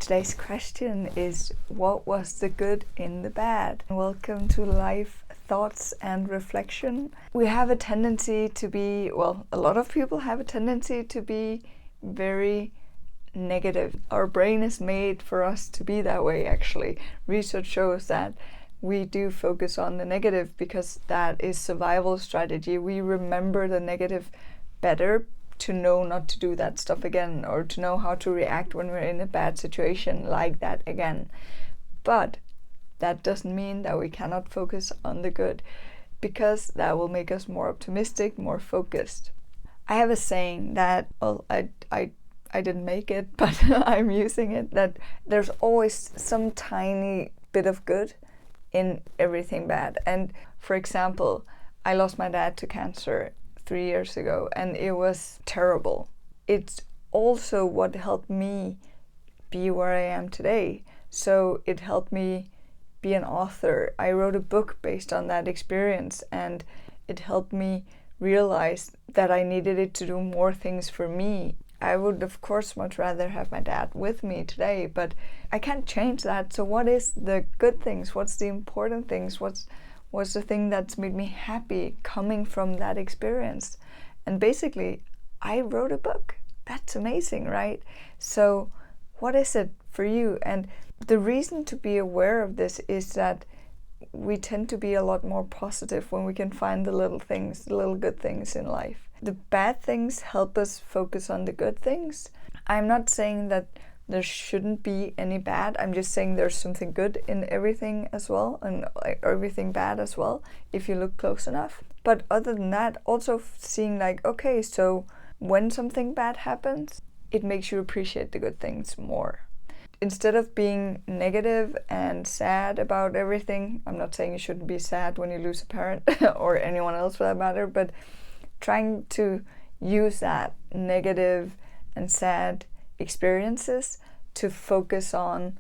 today's question is, what was the good in the bad? Welcome to Life Thoughts and Reflection. We have a tendency to be, well, a lot of people have a tendency to be very negative. Our brain is made for us to be that way, actually. Research shows that we do focus on the negative because that is survival strategy. We remember the negative better to know not to do that stuff again, or to know how to react when we're in a bad situation like that again. But that doesn't mean that we cannot focus on the good, because that will make us more optimistic, more focused. I have a saying that, well, I didn't make it, but I'm using it, that there's always some tiny bit of good in everything bad. And for example, I lost my dad to cancer 3 years ago, and it was terrible. It's also what helped me be where I am today. So it helped me be an author. I wrote a book based on that experience, and it helped me realize that I needed it to do more things for me. I would, of course, much rather have my dad with me today, but I can't change that. So what is the good things? What's the important things? What's the thing that's made me happy coming from that experience? And basically, I wrote a book. That's amazing, right? So what is it for you? And the reason to be aware of this is that we tend to be a lot more positive when we can find the little things, the little good things in life. The bad things help us focus on the good things. I'm not saying that there shouldn't be any bad. I'm just saying there's something good in everything as well, and everything bad as well, if you look close enough. But other than that, also seeing like, okay, so when something bad happens, it makes you appreciate the good things more. Instead of being negative and sad about everything, I'm not saying you shouldn't be sad when you lose a parent or anyone else for that matter, but trying to use that negative and sad experiences to focus on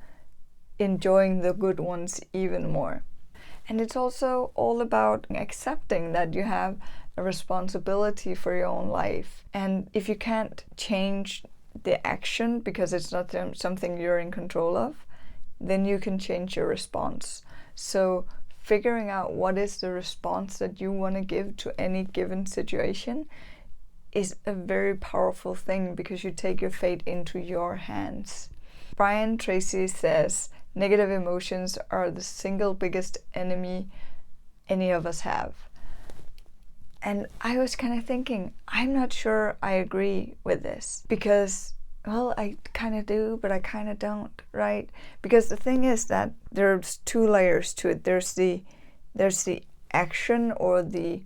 enjoying the good ones even more. And it's also all about accepting that you have a responsibility for your own life. And if you can't change the action because it's not something you're in control of, then you can change your response. So figuring out what is the response that you want to give to any given situation is a very powerful thing, because you take your fate into your hands. Brian Tracy says, negative emotions are the single biggest enemy any of us have. And I was kind of thinking, I'm not sure I agree with this, because, well, I kind of do, but I kind of don't, right? Because the thing is that there's two layers to it. There's the action or the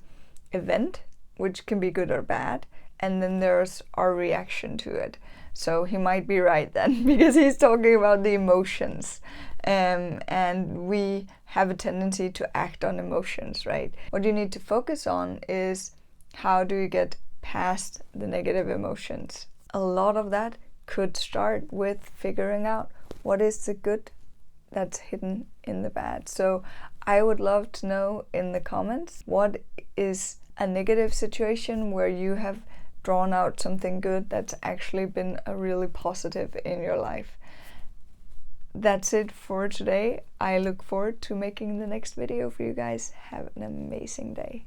event, which can be good or bad, and then there's our reaction to it. So he might be right then, because he's talking about the emotions, and we have a tendency to act on emotions, right? What you need to focus on is, how do you get past the negative emotions? A lot of that could start with figuring out what is the good that's hidden in the bad. So I would love to know in the comments, what is a negative situation where you have drawn out something good that's actually been a really positive in your life. That's it for today. I look forward to making the next video for you guys. Have an amazing day.